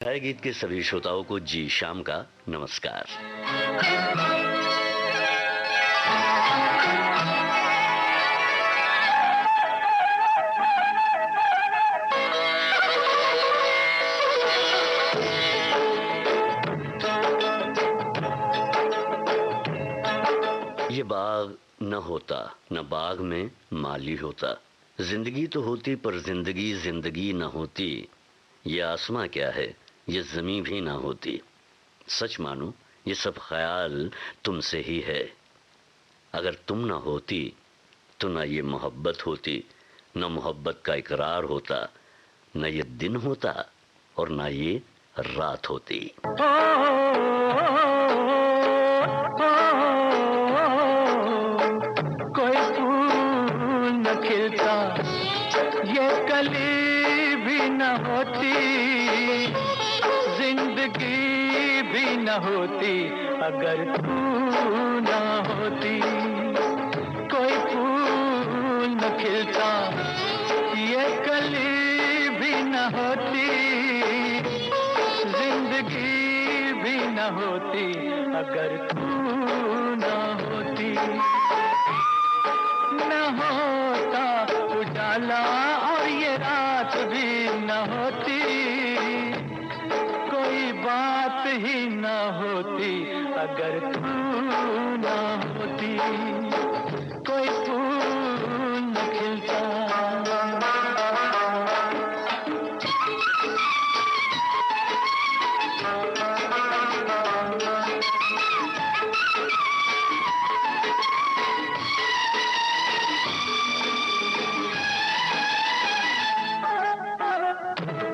छाया गीत के सभी श्रोताओं को जी शाम का नमस्कार। ये बाग न होता, न बाग में माली होता। जिंदगी तो होती पर जिंदगी जिंदगी न होती। ये आसमां क्या है, ये ज़मीं भी ना होती। सच मानो ये सब ख्याल तुमसे ही है। अगर तुम ना होती तो ना ये मोहब्बत होती, ना मोहब्बत का इकरार होता, ना ये दिन होता और ना ये रात होती। कोई फूल न खिलता, ये कली भी न होती, जिंदगी भी न होती अगर तू न होती। कोई फूल न खिलता, ये कली भी न होती, जिंदगी भी न होती अगर तू न होती। न होता उजाला और ये रात भी न होती, कोई बात ही न होती अगर तू न होती। कोई फूल न खिलता।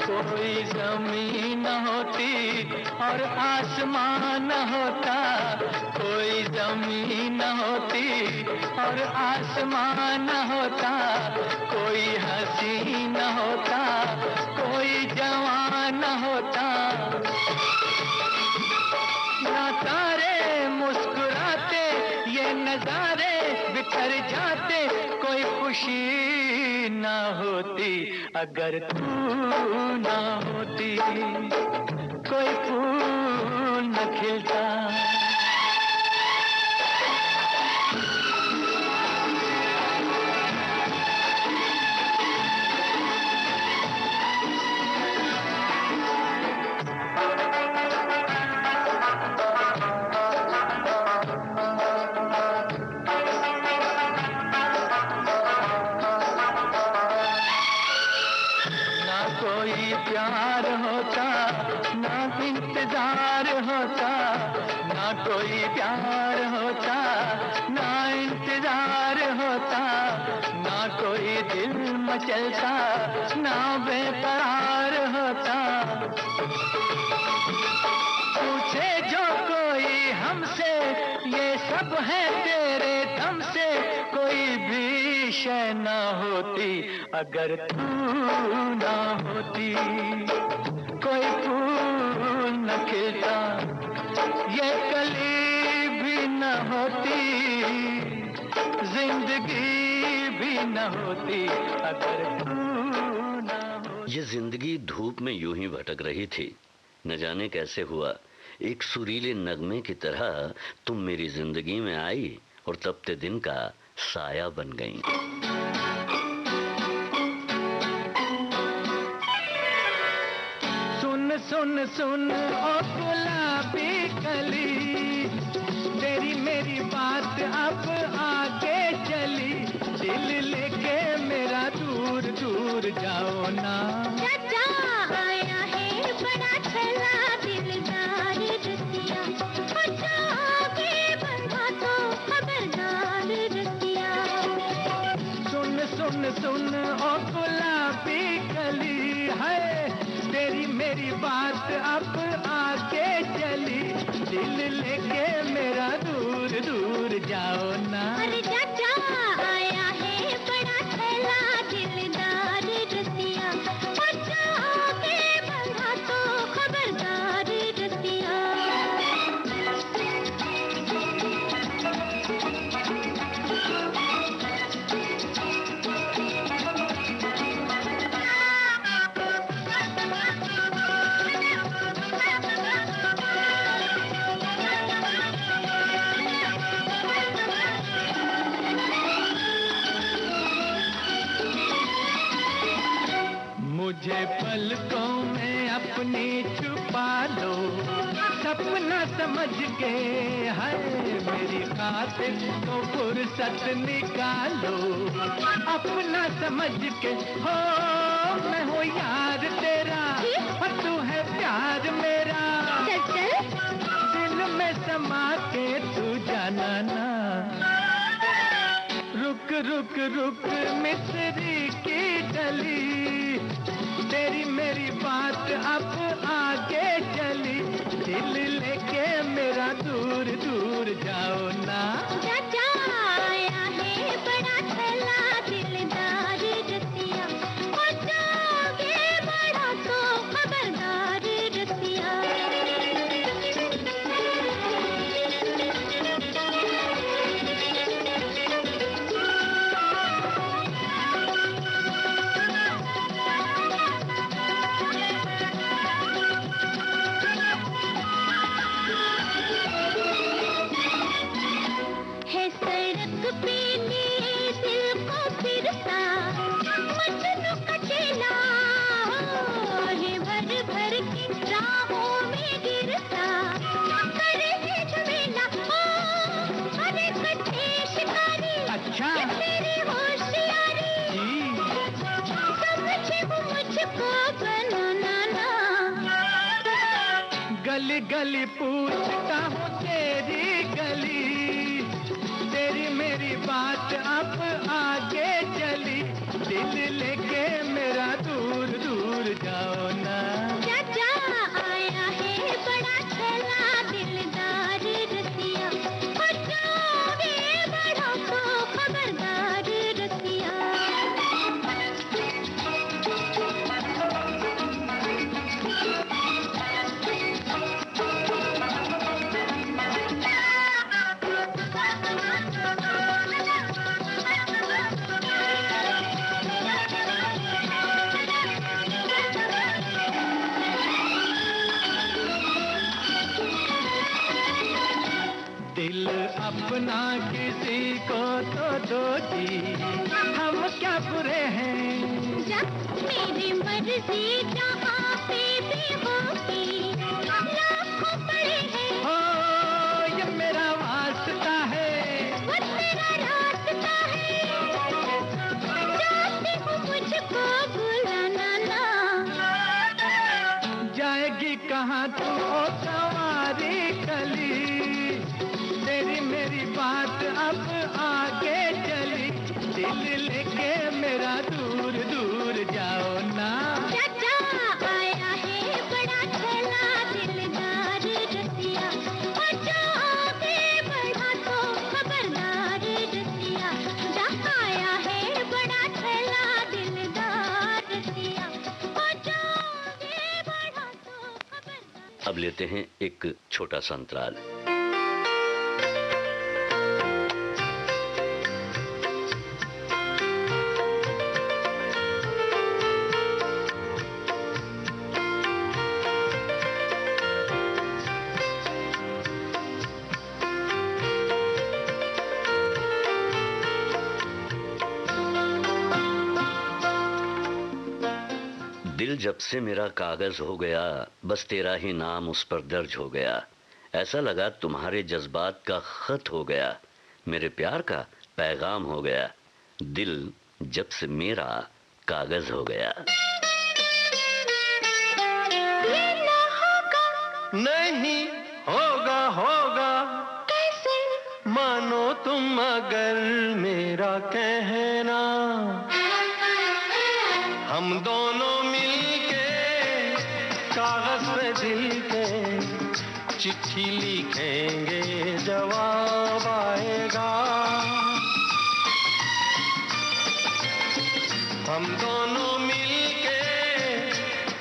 कोई जमीन न होती और आसमान न होता, कोई जमीन न होती और आसमान न होता, कोई हंसी न होता, कोई जवान न होता, ना तारे मुस्कुराते, ये नजारे बिखर जाते, कोई खुशी ना होती अगर तू ना होती। कोई फूल न खिलता। कोई प्यार होता, ना इंतजार होता, ना कोई प्यार होता, ना इंतजार होता, ना कोई दिल मचलता, ना बेकरार होता। पूछे जो कोई हमसे, ये सब है तेरे दम से, कोई भी शय ना होती अगर तू ना होती। कोई फूल न खिलता, ये कली भी न होती, जिंदगी भी न होती अगर तू ना होती। ये जिंदगी धूप में यूं ही भटक रही थी, न जाने कैसे हुआ। एक सुरीले नगमे की तरह तुम मेरी जिंदगी में आई और तपते दिन का साया बन गई। सुन सुन सुन ओ गुलाबी कली, तेरी मेरी बात अब आगे चली, दिल लेके मेरा दूर दूर जाओ ना। चाचा आया है बड़ा छला दिलदार रसिया, आगे बंधा तो खबरदार रसिया। सुन सुन सुन ओ गुलाबी कली है, तेरी मेरी बात अब आगे चली, दिल लेके मेरा दूर दूर जाओ ना। अरे चाचा आया है बड़ा छला दिलदार रसिया, आगे बंधा तो खबरदार रसिया। अपनी छुपा लो, सपना समझ के है मेरी खातिर तो फुर्सत निकालो, अपना समझ के हो मैं हूँ यार तेरा और तू है प्यार मेरा, दिल में समा के तू जाना ना। रुक रुक रुक मिस्री की डली, तेरी मेरी बात अब आगे चली, दिल लेके मेरा दूर दूर जाओ ना। चाचा आया है बड़ा छला दिलदार रसिया, और जागे बड़ा तो खबरदार रसिया। है सड़क पे मेरे दिल को फिरता मजनू का चेला, है भर भर के राहों में गिरता, करे है झमेला अरे कच्चे शिकारी। अच्छा ये तेरी होशियारी समझे वो मुझको बनाना ना। गली गली पूछता हूँ तेरी गली, तेरी मेरी बात अब आगे चली, दिल लेके मेरा दूर दूर जाओ ना। चाचा आया है बड़ा छला दिलदार रसिया, और जागे बड़ा तो खबरदार रसिया। दिल अपना किसी को तो दो जी, हम क्या बुरे हैं। जब मेरी मर्जी जहाँ पे भी होगी, लाखों पड़े हैं हो ये मेरा वास्ता है, वो तेरा रास्ता है, चाहती हूँ मुझको बुलाना ना। जाएगी कहाँ तू ओ सवारी कली, तेरी मेरी बात अब आगे चली, दिल लेके मेरा दूर दूर जाओ ना। चाचा आया है बड़ा छला दिलदार रसिया, और जागे बड़ा तो खबरदार रसिया। जहाँ आया है बड़ा छला दिलदार रसिया, और जागे बड़ा तो खबरदार। अब लेते हैं एक छोटा सा अंतराल। दिल जब से मेरा कागज हो गया, बस तेरा ही नाम उस पर दर्ज हो गया, ऐसा लगा तुम्हारे जज्बात का खत हो गया, मेरे प्यार का पैगाम हो गया, दिल जब से मेरा कागज हो गया। नहीं होगा होगा कैसे मानो तुम अगर मेरा कहना, हम दोनों मिलके कागज पे दिल के चिट्ठी लिखेंगे, जवाब आएगा। हम दोनों मिलके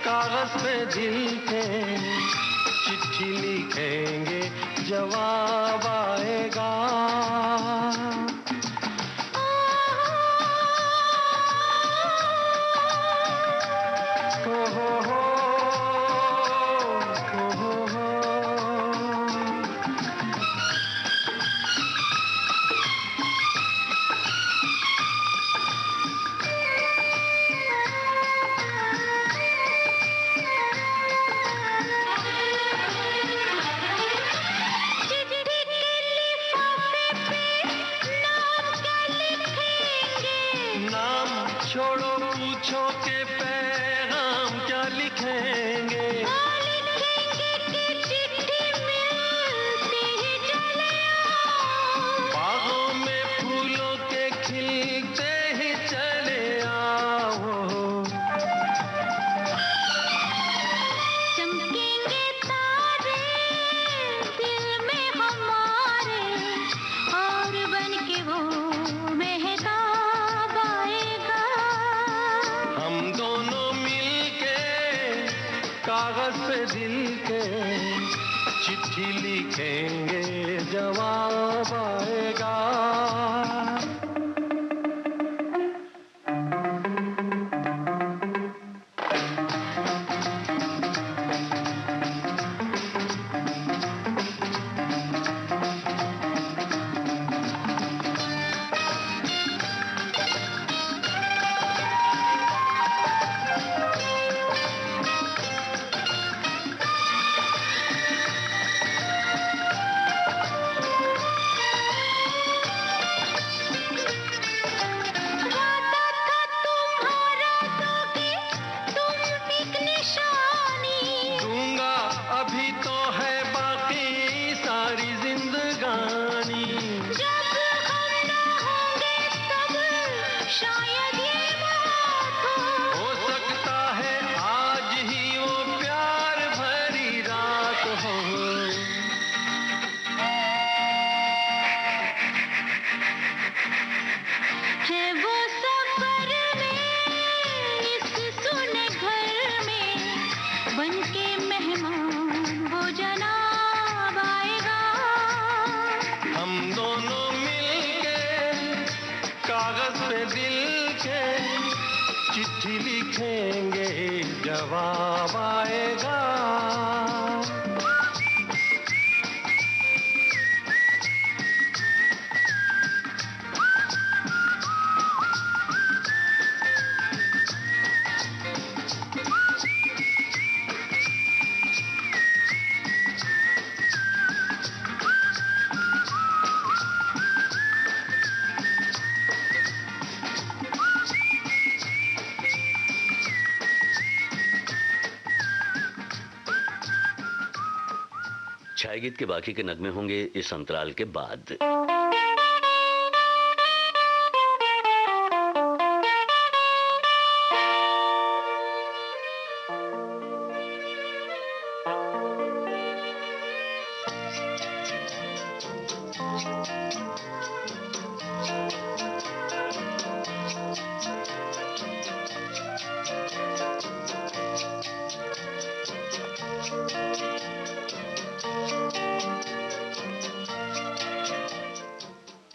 कागज पे दिल के चिट्ठी लिखेंगे, जवाब आएगा। के चिट्ठी लिखेंगे जवाब आएगा। जवाब आएगा। छाया गीत के बाकी के नगमे होंगे इस अंतराल के बाद।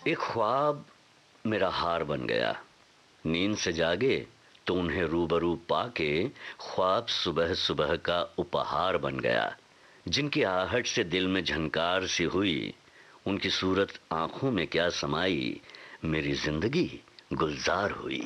एक ख्वाब मेरा हार बन गया, नींद से जागे तो उन्हें रूबरू पाके ख्वाब सुबह सुबह का उपहार बन गया। जिनकी आहट से दिल में झनकार सी हुई, उनकी सूरत आंखों में क्या समाई, मेरी जिंदगी गुलजार हुई।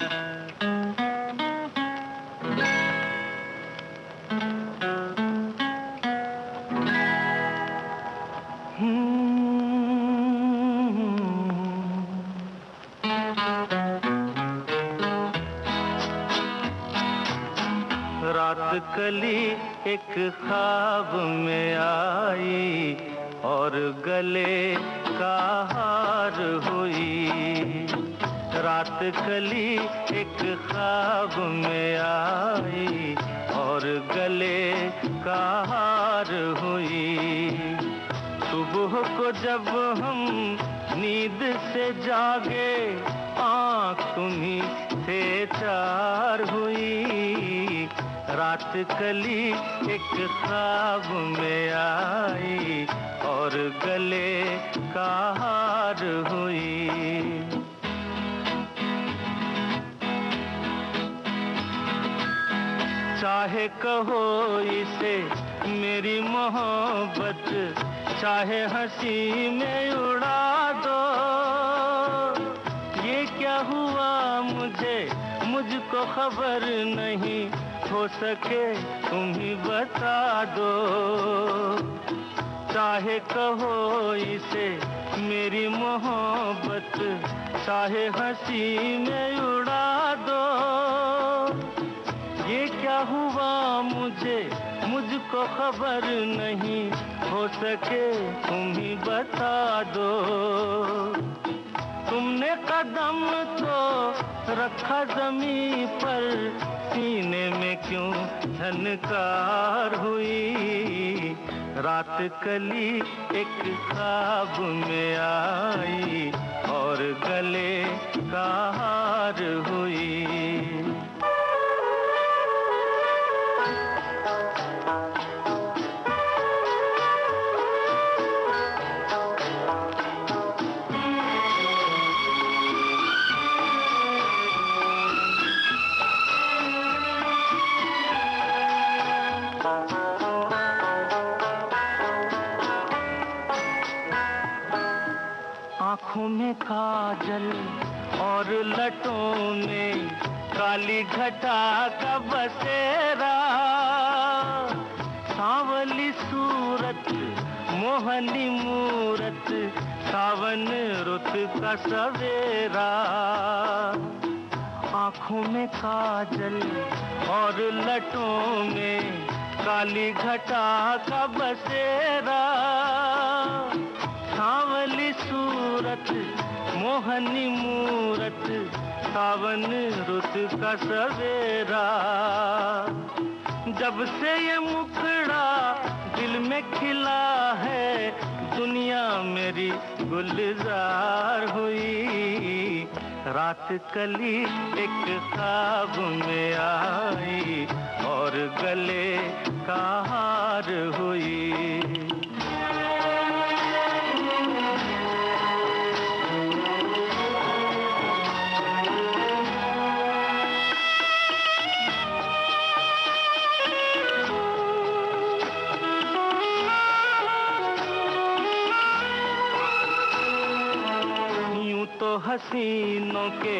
कली एक ख्वाब में आई और गले का हार हुई। रात कली एक ख्वाब में आई और गले का हार हुई। सुबह को जब हम नींद से जागे, आँख तुम्हीं से चार हुई। रात कली एक ख्वाब में आई और गले का हार हुई। चाहे कहो इसे मेरी मोहब्बत, चाहे हंसी में उड़ा दो। ये क्या हुआ मुझको खबर नहीं, हो सके तुम ही बता दो। चाहे कहो इसे मेरी मोहब्बत, चाहे हंसी में उड़ा दो। ये क्या हुआ मुझको खबर नहीं, हो सके तुम ही बता दो। तुमने कदम तो रखा जमीन पर, सीने में क्यों झनकार हुई। रात कली एक ख्वाब में आई और गले का हार हुई। आँखों में काजल और लटों में काली घटा का बसेरा, सांवली सूरत मोहनी मूरत, सावन रुत का सवेरा। आँखों में काजल और लटों में काली घटा का बसेरा, सांवली सूरत मोहनी मूरत, सावन रुत का सवेरा। जब से ये मुखड़ा दिल में खिला है, दुनिया मेरी गुलजार हुई। रात कली एक ख्वाब में आई और गले का हार हुई। तो हसीनों के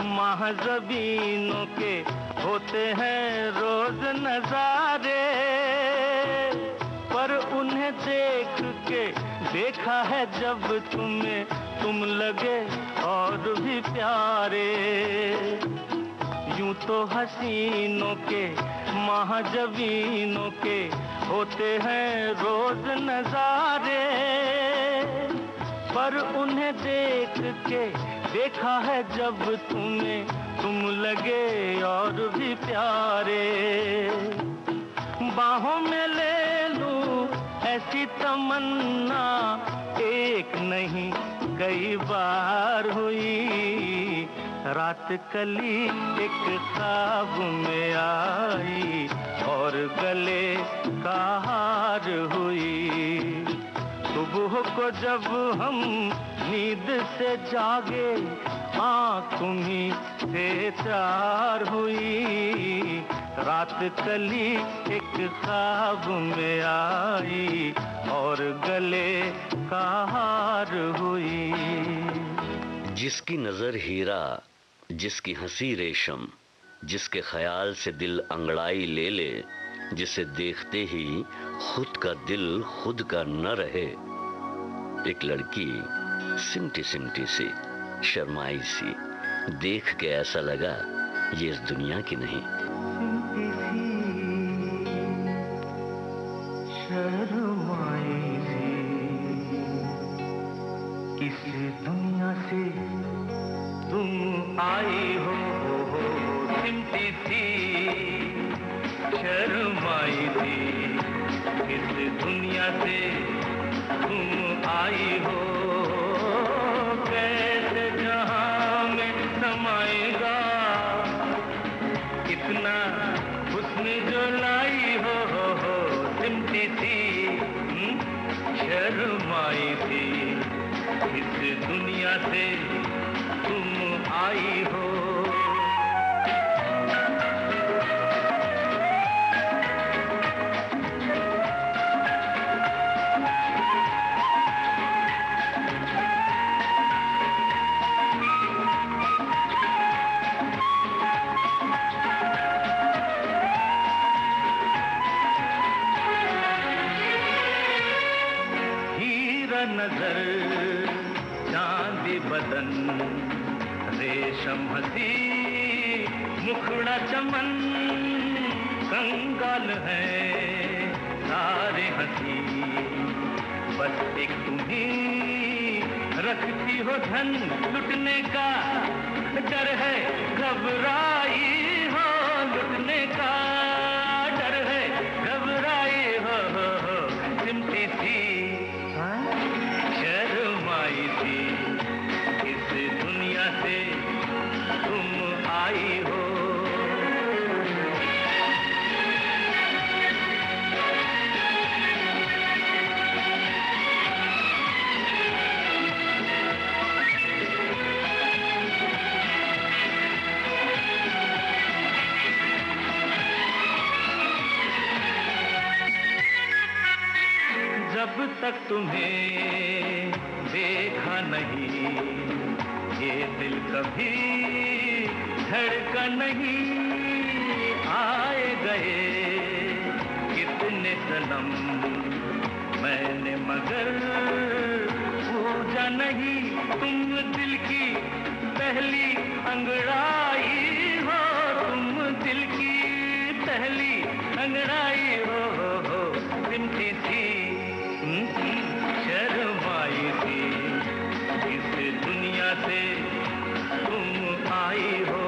महज़बीनों के होते हैं रोज नजारे, पर उन्हें देख के देखा है जब तुम्हें, तुम लगे और भी प्यारे। यूं तो हसीनों के महज़बीनों के होते हैं रोज नजारे, पर उन्हें देख के देखा है जब तुम्हें, तुम लगे और भी प्यारे। बाहों में ले लूं ऐसी तमन्ना, एक नहीं कई बार हुई। रात कली एक ख्वाब में आई और गले का हार हुई। सुबह को जब हम नींद से जागे, आँख तुम्हीं से चार हुई। रात कली एक ख्वाब में आई और गले का हार हुई। जिसकी नजर हीरा, जिसकी हंसी रेशम, जिसके ख्याल से दिल अंगड़ाई ले ले, जिसे देखते ही खुद का दिल खुद का न रहे। एक लड़की सिमटी सिमटी सी, शर्माई सी, देख के ऐसा लगा ये इस दुनिया की नहीं। शर्माई सी, किस दुनिया से तुम आई हो, सिमटी सी, शर्माई सी, किस दुनिया से तुम आई हो। कैसे जहां में समाएगा इतना हुस्न जो लाई हो, सिमटी सी, शर्माई सी, इस दुनिया से तुम आई हो। नजर चांदी बदन, रेशम हंसी मुखड़ा चमन, कंगाल है सारे हंसी, बस एक तुम्ही रखती हो धन, लुटने का डर है, घबराई हो, लुटने का डर है, घबराई हो, सिमटी सी, शर्माई सी, इस दुनिया से तुम आई हो। जब तक तुम्हें देखा नहीं, ये दिल कभी धड़का नहीं। आए गए कितने सनम मैंने मगर पूजा नहीं। तुम दिल की पहली अंगड़ाई हो, तुम दिल की पहली अंगड़ाई हो। सिमटी थी शर्माई थी, इस दुनिया से तुम आई हो।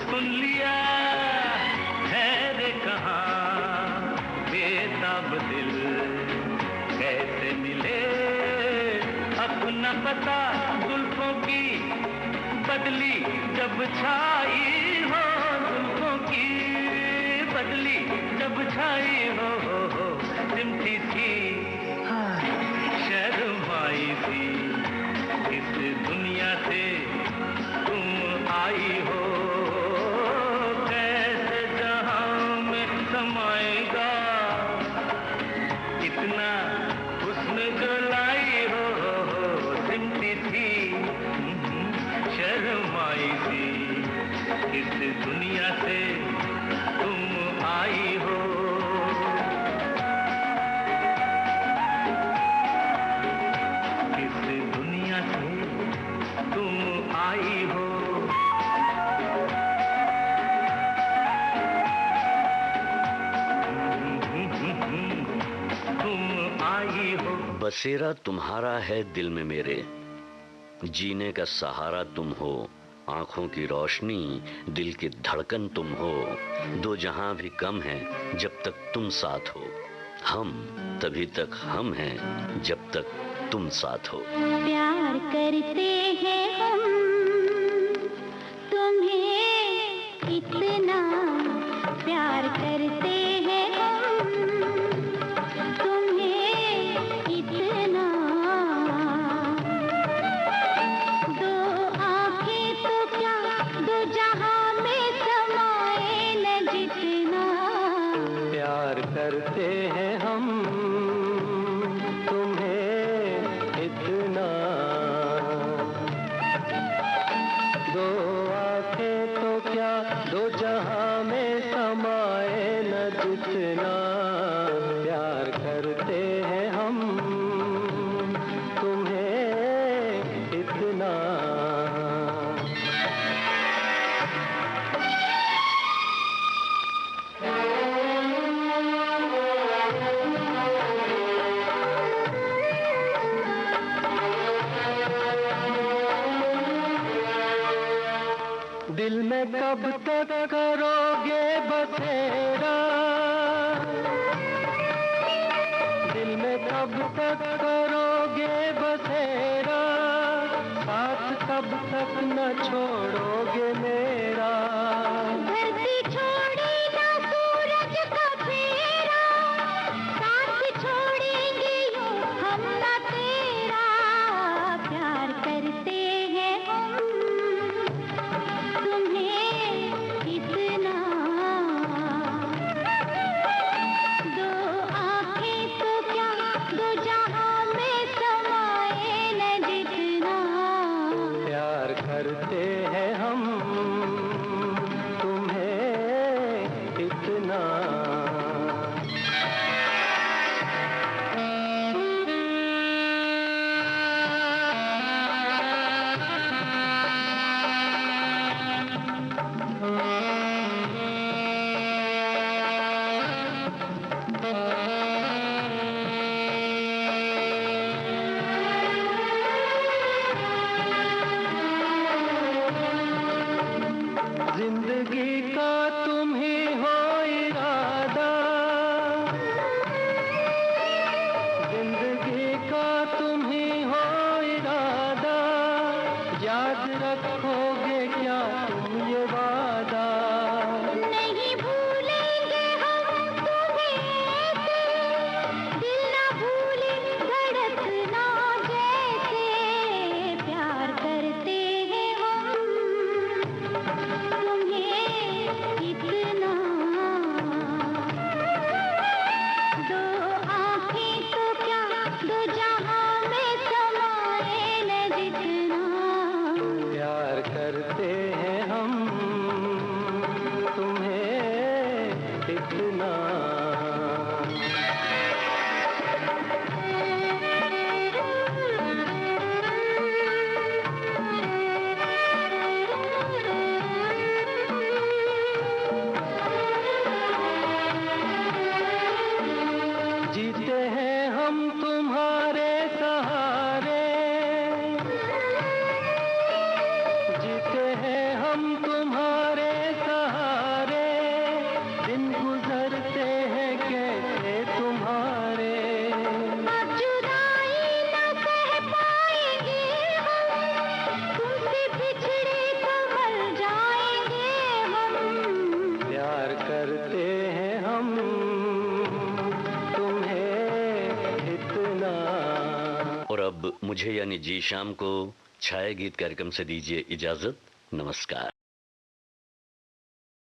सुन लिया है रे कहाँ बेताब दिल, कैसे मिले अपना पता। जुल्फों की बदली जब छाई हो, जुल्फों की बदली जब छाई हो। सिमटी थी शर्माई थी, इस दुनिया से तुम आई हो। इतना हुस्न जो लाई हो, सिमटी थी शर्माई थी, इस दुनिया से तुम आई हो। इस दुनिया से तुम आई हो। बसेरा तुम्हारा है दिल में मेरे, जीने का सहारा तुम हो। आंखों की रोशनी दिल की धड़कन तुम हो। दो जहां भी कम है जब तक तुम साथ हो, हम तभी तक हम हैं जब तक तुम साथ हो। प्यार करते हैं हम तुम्हें इतना, प्यार करते हैं हम तुम्हें इतना। दो आंखें तो क्या दो जहां में समाए न जितना। प्यार करते हैं हम तुम्हें इतना। दो आंखें तो क्या दो जहां में समाए न जितना। प्यार करते हैं हम तुम्हें इतना। दिल में कब तक करोगे बसेरा, दिल में कब तक करोगे बसेरा। साथ कब तक न छोड़ोगे मेरा। धरती छोड़े ना सूरज का फेरा, साथ छोड़ेंगे यूं हम ना तेरा। प्यार करते हैं हम तुम्हें इतना। दो आंखें तो क्या दो जहां में समाए न जितना। प्यार करते हैं हम रखोगे क्या तुम ये वादा? नहीं भूलेंगे हम तुम्हें ऐसे, दिल ना भूले धड़कना जैसे, प्यार करते हैं हम तुम्हें इतना। दो आँखें तो क्या दो जहां में समाए न जितना। प्यार करते हैं हम तुम्हें इतना। जीते हैं हम तुम्हारे सहारे, जीते हैं हम तुम्हारे सहारे, दिन गुजरते हैं कैसे तुम्हारे। अब जुदाई न सह पाएंगे हम, तुमसे बिछड़े तो मर जाएंगे हम। प्यार करते हैं हम तुम्हें इतना। और अब मुझे यानी जी शाम को छाया गीत कार्यक्रम से दीजिए इजाजत। नमस्कार।